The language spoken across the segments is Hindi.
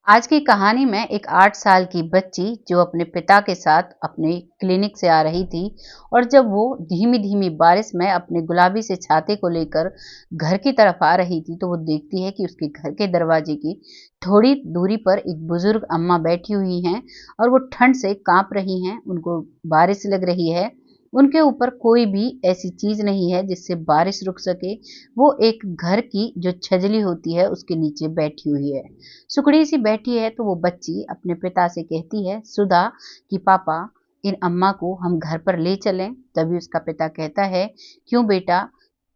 आज की कहानी में एक 8 साल की बच्ची जो अपने पिता के साथ अपने क्लिनिक से आ रही थी और जब वो धीमी-धीमी बारिश में अपने गुलाबी से छाते को लेकर घर की तरफ आ रही थी, तो वो देखती है कि उसके घर के दरवाजे की थोड़ी दूरी पर एक बुजुर्ग अम्मा बैठी हुई हैं और वो ठंड से काँप रही हैं, उनको बारिश लग रही है। उनके ऊपर कोई भी ऐसी चीज़ नहीं है जिससे बारिश रुक सके। वो एक घर की जो छजली होती है उसके नीचे बैठी हुई है। सुकड़ी सी बैठी है तो वो बच्ची अपने पिता से कहती है सुधा कि पापा इन अम्मा को हम घर पर ले चलें। तभी उसका पिता कहता है क्यों बेटा,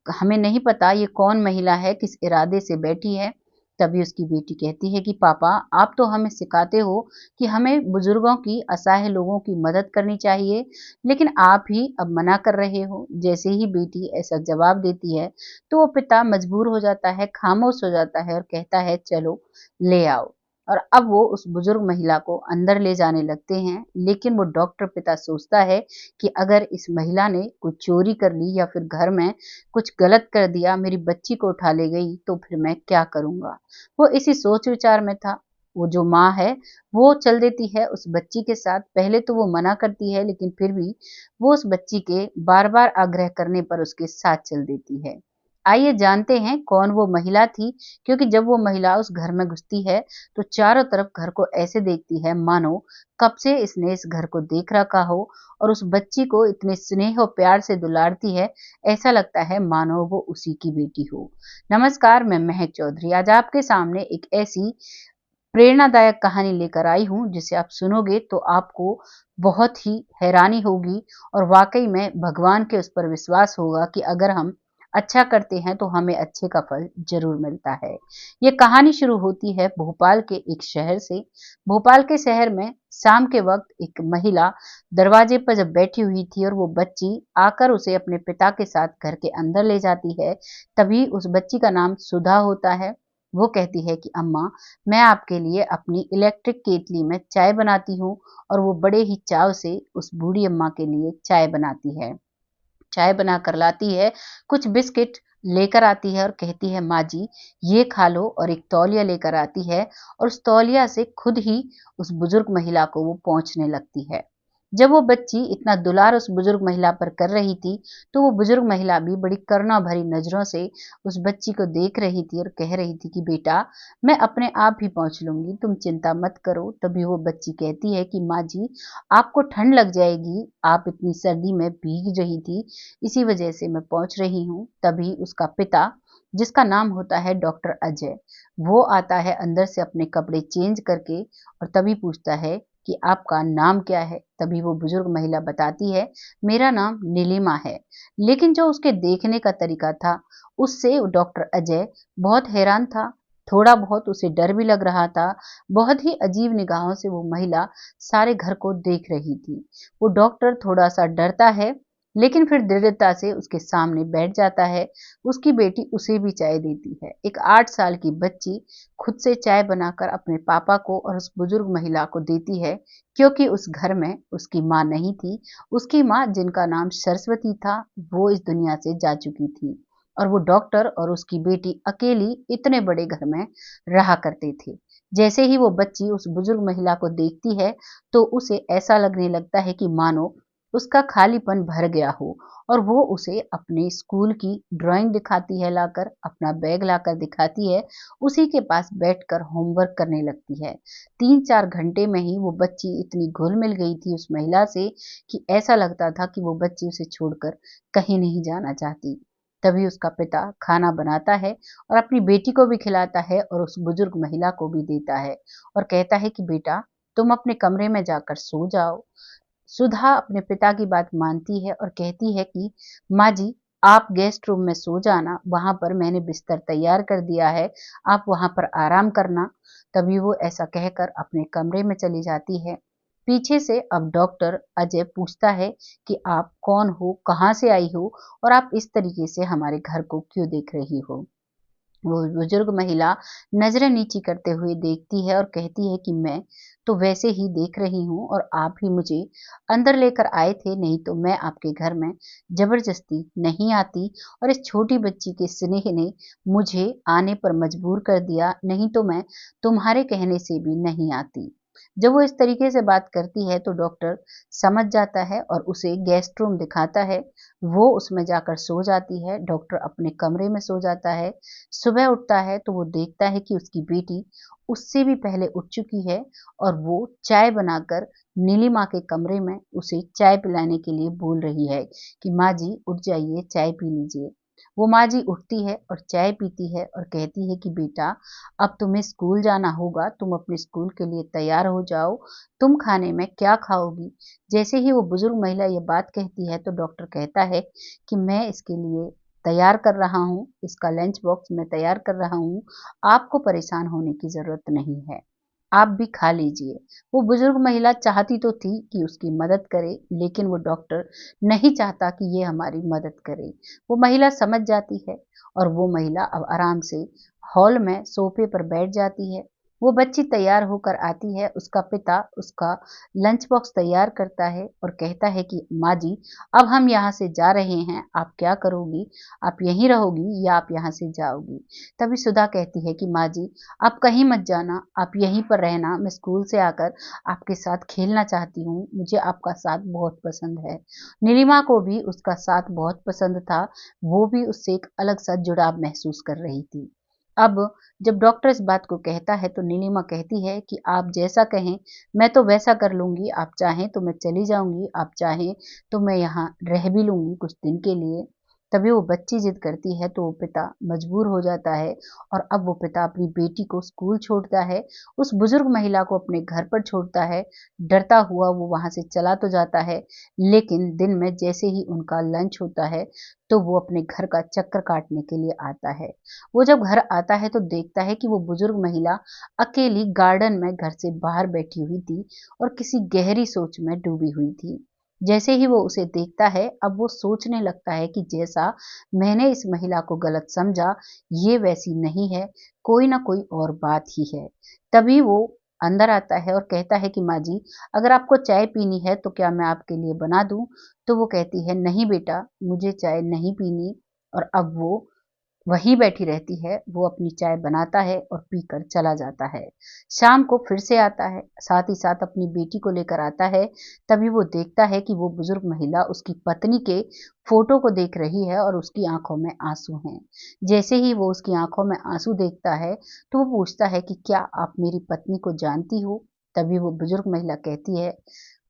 हमें नहीं पता ये कौन महिला है, किस इरादे से बैठी है। तभी उसकी बेटी कहती है कि पापा आप तो हमें सिखाते हो कि हमें बुजुर्गों की, असहाय लोगों की मदद करनी चाहिए, लेकिन आप ही अब मना कर रहे हो। जैसे ही बेटी ऐसा जवाब देती है तो वो पिता मजबूर हो जाता है, खामोश हो जाता है और कहता है चलो ले आओ। और अब वो उस बुजुर्ग महिला को अंदर ले जाने लगते हैं, लेकिन वो डॉक्टर पिता सोचता है कि अगर इस महिला ने कुछ चोरी कर ली या फिर घर में कुछ गलत कर दिया, मेरी बच्ची को उठा ले गई, तो फिर मैं क्या करूँगा? वो इसी सोच विचार में था। वो जो माँ है, वो चल देती है उस बच्ची के साथ। पहले तो वो मना करती है, लेकिन फिर भी वो उस बच्ची के बार-बार आग्रह करने पर उसके साथ चल देती है। आइए जानते हैं कौन वो महिला थी, क्योंकि जब वो महिला उस घर में घुसती है, तो चारों तरफ घर को ऐसे देखती है मानो कब से इसने इस घर को देख रखा हो, और उस बच्ची को इतने स्नेह और प्यार से दुलारती है, ऐसा लगता है मानो वो उसी की बेटी हो। नमस्कार, मैं महक चौधरी आज आपके सामने एक ऐसी प्रेरणादायक कहानी लेकर आई हूँ जिसे आप सुनोगे तो आपको बहुत ही हैरानी होगी और वाकई में भगवान के उस पर विश्वास होगा कि अगर हम अच्छा करते हैं तो हमें अच्छे का फल जरूर मिलता है। ये कहानी शुरू होती है भोपाल के एक शहर से। भोपाल के शहर में शाम के वक्त एक महिला दरवाजे पर जब बैठी हुई थी और वो बच्ची आकर उसे अपने पिता के साथ घर के अंदर ले जाती है, तभी उस बच्ची का नाम सुधा होता है। वो कहती है कि अम्मा, मैं आपके लिए अपनी इलेक्ट्रिक केतली में चाय बनाती हूँ। और वो बड़े ही चाव से उस बूढ़ी अम्मा के लिए चाय बनाती है। चाय बनाकर लाती है, कुछ बिस्किट लेकर आती है और कहती है माँ जी ये खा लो, और एक तौलिया लेकर आती है और उस तौलिया से खुद ही उस बुजुर्ग महिला को वो पोंछने लगती है। जब वो बच्ची इतना दुलार उस बुजुर्ग महिला पर कर रही थी, तो वो बुजुर्ग महिला भी बड़ी करुणा भरी नजरों से उस बच्ची को देख रही थी और कह रही थी कि बेटा मैं अपने आप ही पहुंच लूंगी, तुम चिंता मत करो। तभी वो बच्ची कहती है कि माँ जी आपको ठंड लग जाएगी, आप इतनी सर्दी में भीग रही थी, इसी वजह से मैं पहुंच रही हूँ। तभी उसका पिता, जिसका नाम होता है डॉक्टर अजय, वो आता है अंदर से अपने कपड़े चेंज करके और तभी पूछता है कि आपका नाम क्या है। तभी वो बुजुर्ग महिला बताती है मेरा नाम नीलिमा है। लेकिन जो उसके देखने का तरीका था, उससे डॉक्टर अजय बहुत हैरान था। थोड़ा बहुत उसे डर भी लग रहा था। बहुत ही अजीब निगाहों से वो महिला सारे घर को देख रही थी। वो डॉक्टर थोड़ा सा डरता है, लेकिन फिर दृढ़ता से उसके सामने बैठ जाता है। उसकी बेटी उसे भी चाय देती है। एक 8 साल की बच्ची खुद से चाय बनाकर अपने पापा को और उस बुजुर्ग महिला को देती है, क्योंकि उस घर में उसकी माँ नहीं थी। उसकी माँ, जिनका नाम सरस्वती था, वो इस दुनिया से जा चुकी थी और वो डॉक्टर और उसकी बेटी अकेली इतने बड़े घर में रहा करते थे। जैसे ही वो बच्ची उस बुजुर्ग महिला को देखती है, तो उसे ऐसा लगने लगता है कि मानो उसका खालीपन भर गया हो, और वो उसे अपने स्कूल की ड्राइंग दिखाती है लाकर, अपना बैग लाकर दिखाती है, उसी के पास बैठकर होमवर्क करने लगती है। 3-4 घंटे में ही वो बच्ची इतनी घुल-मिल गई थी उस महिला से कि ऐसा लगता था कि वो बच्ची उसे छोड़कर कहीं नहीं जाना चाहती। तभी उसका पिता खाना बनाता है और अपनी बेटी को भी खिलाता है और उस बुजुर्ग महिला को भी देता है और कहता है कि बेटा तुम अपने कमरे में जाकर सो जाओ। सुधा अपने पिता की बात मानती है और कहती है कि माँ जी आप गेस्ट रूम में सो जाना, वहां पर मैंने बिस्तर तैयार कर दिया है, आप वहां पर आराम करना। तभी वो ऐसा कहकर अपने कमरे में चली जाती है। पीछे से अब डॉक्टर अजय पूछता है कि आप कौन हो, कहाँ से आई हो और आप इस तरीके से हमारे घर को क्यों देख रही हो। वो बुजुर्ग महिला नज़रें नीची करते हुए देखती है और कहती है कि मैं तो वैसे ही देख रही हूँ और आप ही मुझे अंदर लेकर आए थे, नहीं तो मैं आपके घर में ज़बरदस्ती नहीं आती और इस छोटी बच्ची के स्नेह ने मुझे आने पर मजबूर कर दिया, नहीं तो मैं तुम्हारे कहने से भी नहीं आती। जब वो इस तरीके से बात करती है तो डॉक्टर समझ जाता है और उसे गेस्ट रूम दिखाता है। वो उसमें जाकर सो जाती है, डॉक्टर अपने कमरे में सो जाता है। सुबह उठता है तो वो देखता है कि उसकी बेटी उससे भी पहले उठ चुकी है और वो चाय बनाकर नीलिमा के कमरे में उसे चाय पिलाने के लिए बोल रही है कि माँ जी उठ जाइए, चाय पी लीजिए। वो माँ जी उठती है और चाय पीती है और कहती है कि बेटा अब तुम्हें स्कूल जाना होगा, तुम अपने स्कूल के लिए तैयार हो जाओ, तुम खाने में क्या खाओगी। जैसे ही वो बुजुर्ग महिला ये बात कहती है तो डॉक्टर कहता है कि मैं इसके लिए तैयार कर रहा हूँ, इसका लंच बॉक्स मैं तैयार कर रहा हूँ, आपको परेशान होने की ज़रूरत नहीं है, आप भी खा लीजिए। वो बुजुर्ग महिला चाहती तो थी कि उसकी मदद करे, लेकिन वो डॉक्टर नहीं चाहता कि ये हमारी मदद करे। वो महिला समझ जाती है और वो महिला अब आराम से हॉल में सोफे पर बैठ जाती है। वो बच्ची तैयार होकर आती है, उसका पिता उसका लंच बॉक्स तैयार करता है और कहता है कि माँ जी अब हम यहाँ से जा रहे हैं, आप क्या करोगी? आप यहीं रहोगी या आप यहाँ से जाओगी? तभी सुधा कहती है कि माँ जी आप कहीं मत जाना, आप यहीं पर रहना, मैं स्कूल से आकर आपके साथ खेलना चाहती हूँ, मुझे आपका साथ बहुत पसंद है। नीलिमा को भी उसका साथ बहुत पसंद था, वो भी उससे एक अलग सा जुड़ाव महसूस कर रही थी। अब जब डॉक्टर इस बात को कहता है तो नीलिमा कहती है कि आप जैसा कहें मैं तो वैसा कर लूँगी, आप चाहें तो मैं चली जाऊँगी, आप चाहें तो मैं यहाँ रह भी लूँगी कुछ दिन के लिए। तभी वो बच्ची ज़िद करती है तो वो पिता मजबूर हो जाता है और अब वो पिता अपनी बेटी को स्कूल छोड़ता है, उस बुजुर्ग महिला को अपने घर पर छोड़ता है। डरता हुआ वो वहाँ से चला तो जाता है, लेकिन दिन में जैसे ही उनका लंच होता है, तो वो अपने घर का चक्कर काटने के लिए आता है। वो जब घर आता है तो देखता है कि वो बुजुर्ग महिला अकेली गार्डन में घर से बाहर बैठी हुई थी और किसी गहरी सोच में डूबी हुई थी। जैसे ही वो उसे देखता है, अब वो सोचने लगता है कि जैसा मैंने इस महिला को गलत समझा, ये वैसी नहीं है, कोई ना कोई और बात ही है। तभी वो अंदर आता है और कहता है कि माँ जी, अगर आपको चाय पीनी है तो क्या मैं आपके लिए बना दूँ? तो वो कहती है, नहीं बेटा, मुझे चाय नहीं पीनी और अब वो वहीं बैठी रहती है, वो अपनी चाय बनाता है और पीकर चला जाता है। शाम को फिर से आता है, साथ ही साथ अपनी बेटी को लेकर आता है, तभी वो देखता है कि वो बुजुर्ग महिला उसकी पत्नी के फ़ोटो को देख रही है और उसकी आँखों में आँसू हैं। जैसे ही वो उसकी आँखों में आँसू देखता है, तो वो पूछता है कि क्या आप मेरी पत्नी को जानती हो? तभी वो बुजुर्ग महिला कहती है,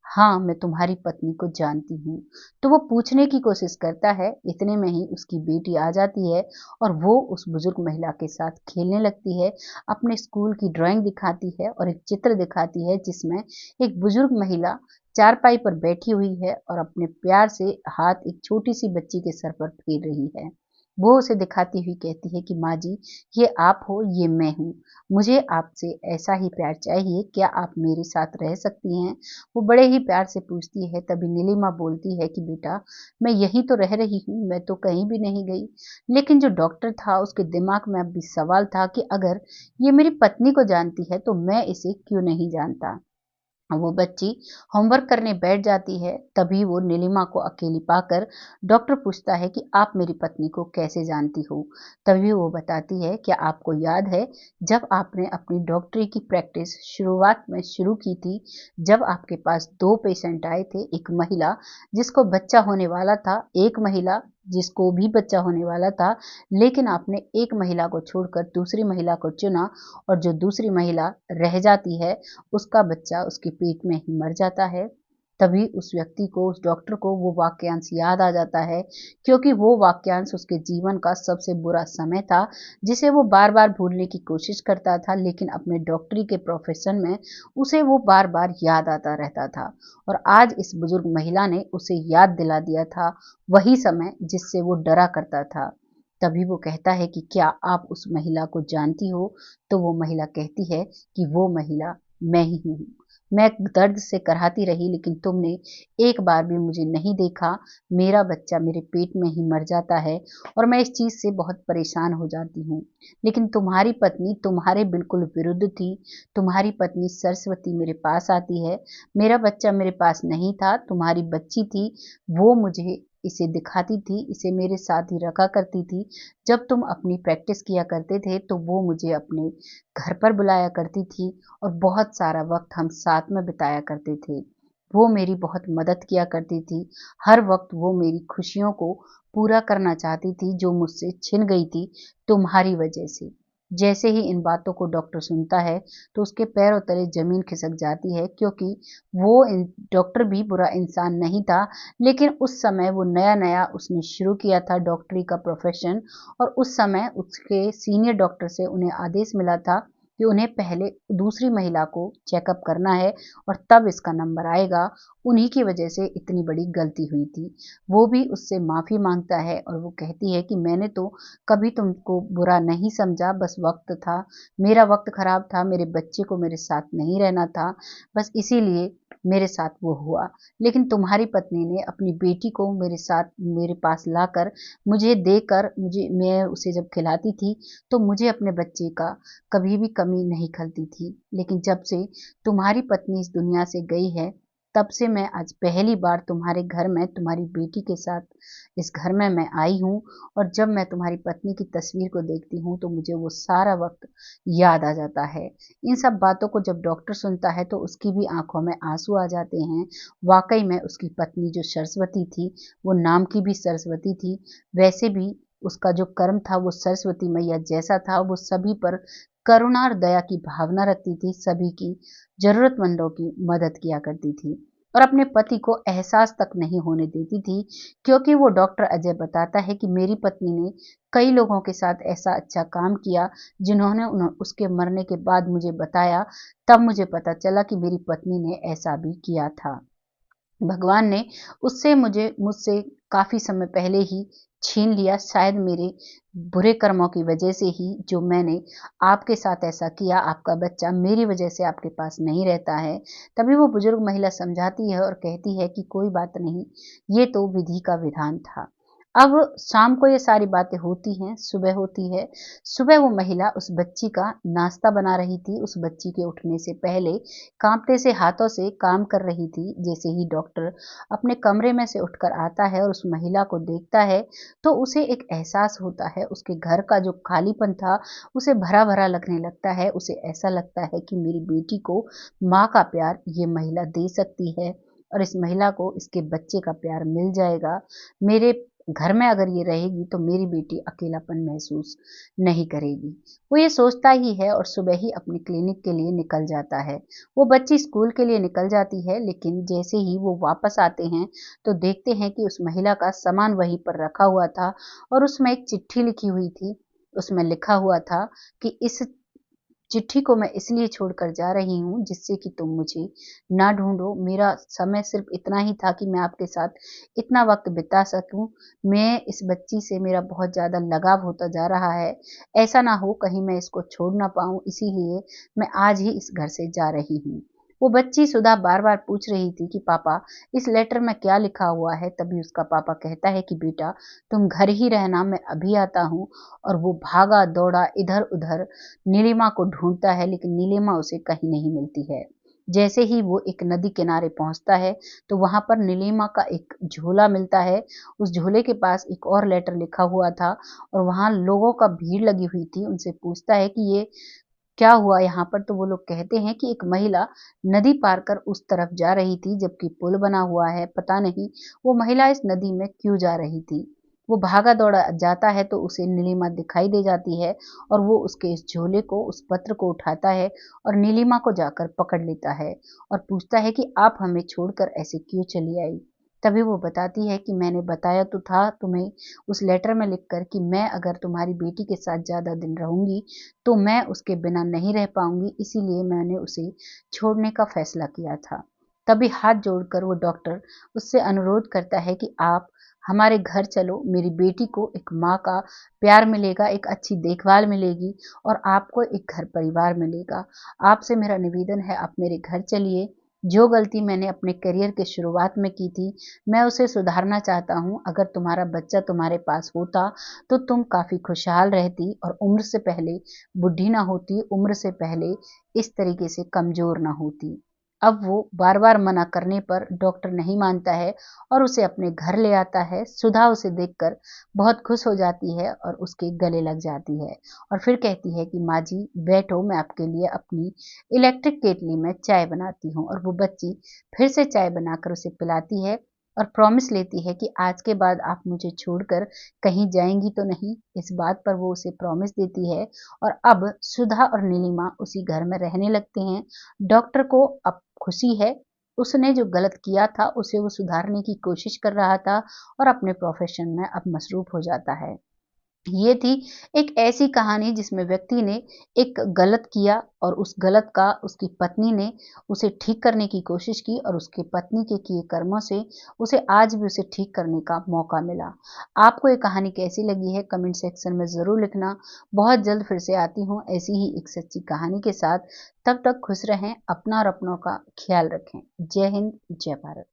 हाँ, मैं तुम्हारी पत्नी को जानती हूँ। तो वो पूछने की कोशिश करता है, इतने में ही उसकी बेटी आ जाती है और वो उस बुजुर्ग महिला के साथ खेलने लगती है, अपने स्कूल की ड्राइंग दिखाती है और एक चित्र दिखाती है जिसमें एक बुजुर्ग महिला चारपाई पर बैठी हुई है और अपने प्यार से हाथ एक छोटी-सी बच्ची के सर पर फेर रही है। वो उसे दिखाती हुई कहती है कि माँ जी, ये आप हो, ये मैं हूँ। मुझे आपसे ऐसा ही प्यार चाहिए, क्या आप मेरे साथ रह सकती हैं? वो बड़े ही प्यार से पूछती है, तभी नीलिमा बोलती है कि बेटा मैं यहीं तो रह रही हूँ, मैं तो कहीं भी नहीं गई। लेकिन जो डॉक्टर था उसके दिमाग में अब भी सवाल था कि अगर ये मेरी पत्नी को जानती है तो मैं इसे क्यों नहीं जानता। वो बच्ची होमवर्क करने बैठ जाती है, तभी वो नीलिमा को अकेली पाकर डॉक्टर पूछता है कि आप मेरी पत्नी को कैसे जानती हो? तभी वो बताती है, क्या आपको याद है जब आपने अपनी डॉक्टरी की प्रैक्टिस शुरुआत में शुरू की थी, जब आपके पास 2 पेशेंट आए थे, एक महिला जिसको बच्चा होने वाला था, एक महिला जिसको भी बच्चा होने वाला था, लेकिन आपने एक महिला को छोड़कर दूसरी महिला को चुना और जो दूसरी महिला रह जाती है उसका बच्चा उसके पेट में ही मर जाता है। तभी उस व्यक्ति को, उस डॉक्टर को वो वाक्यांश याद आ जाता है, क्योंकि वो वाक्यांश उसके जीवन का सबसे बुरा समय था, जिसे वो बार-बार भूलने की कोशिश करता था, लेकिन अपने डॉक्टरी के प्रोफ़ेशन में उसे वो बार-बार याद आता रहता था। और आज इस बुजुर्ग महिला ने उसे याद दिला दिया था, वही समय जिससे वो डरा करता था। तभी वो कहता है कि क्या आप उस महिला को जानती हो? तो वो महिला कहती है कि वो महिला मैं ही हूँ। मैं दर्द से कराहती रही, लेकिन तुमने एक बार भी मुझे नहीं देखा। मेरा बच्चा मेरे पेट में ही मर जाता है और मैं इस चीज़ से बहुत परेशान हो जाती हूँ। लेकिन तुम्हारी पत्नी तुम्हारे बिल्कुल विरुद्ध थी। तुम्हारी पत्नी सरस्वती मेरे पास आती है। मेरा बच्चा मेरे पास नहीं था, तुम्हारी बच्ची थी, वो मुझे इसे दिखाती थी, इसे मेरे साथ ही रखा करती थी। जब तुम अपनी प्रैक्टिस किया करते थे, तो वो मुझे अपने घर पर बुलाया करती थी और बहुत सारा वक़्त हम साथ में बिताया करते थे। वो मेरी बहुत मदद किया करती थी। हर वक़्त वो मेरी खुशियों को पूरा करना चाहती थी, जो मुझसे छिन गई थी तुम्हारी वजह से। जैसे ही इन बातों को डॉक्टर सुनता है, तो उसके पैरों तले ज़मीन खिसक जाती है, क्योंकि वो इन डॉक्टर भी बुरा इंसान नहीं था, लेकिन उस समय वो नया-नया उसने शुरू किया था डॉक्टरी का प्रोफ़ेशन, और उस समय उसके सीनियर डॉक्टर से उन्हें आदेश मिला था कि उन्हें पहले दूसरी महिला को चेकअप करना है और तब इसका नंबर आएगा। उन्हीं की वजह से इतनी बड़ी गलती हुई थी। वो भी उससे माफ़ी माँगता है और वो कहती है कि मैंने तो कभी तुमको बुरा नहीं समझा, बस वक़्त था, मेरा वक़्त ख़राब था, मेरे बच्चे को मेरे साथ नहीं रहना था, बस इसीलिए मेरे साथ वो हुआ। लेकिन तुम्हारी पत्नी ने अपनी बेटी को मेरे साथ मेरे पास लाकर मुझे देकर, मुझे मैं उसे जब खिलाती थी, तो मुझे अपने बच्चे का कभी भी कमी नहीं खलती थी। लेकिन जब से तुम्हारी पत्नी इस दुनिया से गई है, तब से मैं आज पहली बार तुम्हारे घर में तुम्हारी बेटी के साथ इस घर में मैं आई हूँ, और जब मैं तुम्हारी पत्नी की तस्वीर को देखती हूँ, तो मुझे वो सारा वक़्त याद आ जाता है। इन सब बातों को जब डॉक्टर सुनता है, तो उसकी भी आँखों में आँसू आ जाते हैं। वाक़ई में उसकी पत्नी जो सरस्वती थी, वो नाम की भी सरस्वती थी, वैसे भी उसका जो कर्म था वो सरस्वती मैया जैसा था। वो सभी पर करुणा और दया की भावना रखती थी, सभी की ज़रूरतमंदों की मदद किया करती थी और अपने पति को एहसास तक नहीं होने देती थी, क्योंकि वो डॉक्टर अजय बताता है कि मेरी पत्नी ने कई लोगों के साथ ऐसा अच्छा काम किया, जिन्होंने उसके मरने के बाद मुझे बताया, तब मुझे पता चला कि मेरी पत्नी ने ऐसा भी किया था। भगवान ने उससे मुझसे काफ़ी समय पहले ही छीन लिया, शायद मेरे बुरे कर्मों की वजह से ही, जो मैंने आपके साथ ऐसा किया, आपका बच्चा मेरी वजह से आपके पास नहीं रहता है। तभी वो बुजुर्ग महिला समझाती है और कहती है कि कोई बात नहीं, ये तो विधि का विधान था। अब शाम को ये सारी बातें होती हैं, सुबह होती है। सुबह वो महिला उस बच्ची का नाश्ता बना रही थी, उस बच्ची के उठने से पहले काँपते से हाथों से काम कर रही थी। जैसे ही डॉक्टर अपने कमरे में से उठकर आता है और उस महिला को देखता है, तो उसे एक एहसास होता है, उसके घर का जो खालीपन था, उसे भरा-भरा लगने लगता है। उसे ऐसा लगता है कि मेरी बेटी को माँ का प्यार ये महिला दे सकती है और इस महिला को इसके बच्चे का प्यार मिल जाएगा। मेरे घर में अगर ये रहेगी, तो मेरी बेटी अकेलापन महसूस नहीं करेगी। वो ये सोचता ही है और सुबह ही अपने क्लिनिक के लिए निकल जाता है। वो बच्ची स्कूल के लिए निकल जाती है, लेकिन जैसे ही वो वापस आते हैं, तो देखते हैं कि उस महिला का सामान वहीं पर रखा हुआ था और उसमें एक चिट्ठी लिखी हुई थी। उसमें लिखा हुआ था कि इस चिट्ठी को मैं इसलिए छोड़कर जा रही हूँ, जिससे कि तुम मुझे ना ढूँढो। मेरा समय सिर्फ़ इतना ही था कि मैं आपके साथ इतना वक़्त बिता सकूँ। मैं इस बच्ची से मेरा बहुत ज़्यादा लगाव होता जा रहा है। ऐसा ना हो कहीं मैं इसको छोड़ ना पाऊँ, इसीलिए मैं आज ही इस घर से जा रही हूँ। वो बच्ची सुधा बार-बार पूछ रही थी कि पापा, इस लेटर में क्या लिखा हुआ है? तभी उसका पापा कहता है कि बेटा, तुम घर ही रहना, मैं अभी आता हूँ। और वो भागा दौड़ा इधर-उधर नीलिमा को ढूँढता है, लेकिन नीलिमा उसे कहीं नहीं मिलती है। जैसे ही वो एक नदी किनारे पहुँचता है, तो वहाँ पर नीलिमा का एक झोला मिलता है। उस झोले के पास एक और लेटर लिखा हुआ था और वहाँ लोगों का भीड़ लगी हुई थी। उनसे पूछता है कि ये क्या हुआ यहाँ पर? तो वो लोग कहते हैं कि एक महिला नदी पार कर उस तरफ जा रही थी, जबकि पुल बना हुआ है। पता नहीं वो महिला इस नदी में क्यों जा रही थी। वो भागा दौड़ा जाता है, तो उसे नीलिमा दिखाई दे जाती है और वो उसके इस झोले को, उस पत्र को उठाता है और नीलिमा को जाकर पकड़ लेता है और पूछता है कि आप हमें छोड़कर ऐसे क्यों चली आई? तभी वो बताती है कि मैंने बताया तो था तुम्हें उस लेटर में लिखकर कि मैं अगर तुम्हारी बेटी के साथ ज़्यादा दिन रहूँगी, तो मैं उसके बिना नहीं रह पाऊँगी, इसीलिए मैंने उसे छोड़ने का फैसला किया था। तभी हाथ जोड़कर वो डॉक्टर उससे अनुरोध करता है कि आप हमारे घर चलो, मेरी बेटी को एक माँ का प्यार मिलेगा, एक अच्छी देखभाल मिलेगी और आपको एक घर परिवार मिलेगा। आपसे मेरा निवेदन है, आप मेरे घर चलिए। जो गलती मैंने अपने करियर के शुरुआत में की थी, मैं उसे सुधारना चाहता हूँ। अगर तुम्हारा बच्चा तुम्हारे पास होता, तो तुम काफ़ी खुशहाल रहती और उम्र से पहले बूढ़ी ना होती, उम्र से पहले इस तरीके से कमज़ोर ना होती। अब वो बार-बार मना करने पर डॉक्टर नहीं मानता है और उसे अपने घर ले आता है। सुधा उसे देखकर बहुत खुश हो जाती है और उसके गले लग जाती है और फिर कहती है कि माँ जी बैठो, मैं आपके लिए अपनी इलेक्ट्रिक केतली में चाय बनाती हूँ। और वो बच्ची फिर से चाय बनाकर उसे पिलाती है और प्रॉमिस लेती है कि आज के बाद आप मुझे छोड़कर कहीं जाएंगी तो नहीं। इस बात पर वो उसे प्रॉमिस देती है और अब सुधा और नीलिमा उसी घर में रहने लगते हैं। डॉक्टर को अब खुशी है, उसने जो गलत किया था उसे वो सुधारने की कोशिश कर रहा था और अपने प्रोफेशन में अब मसरूफ हो जाता है। ये थी एक ऐसी कहानी जिसमें व्यक्ति ने एक गलत किया और उस गलत का उसकी पत्नी ने उसे ठीक करने की कोशिश की और उसकी पत्नी के किए कर्मों से उसे आज भी उसे ठीक करने का मौका मिला। आपको ये कहानी कैसी लगी है कमेंट सेक्शन में ज़रूर लिखना। बहुत जल्द फिर से आती हूँ ऐसी ही एक सच्ची कहानी के साथ। तब तक खुश रहें, अपना और अपनों का ख्याल रखें। जय हिंद, जय भारत।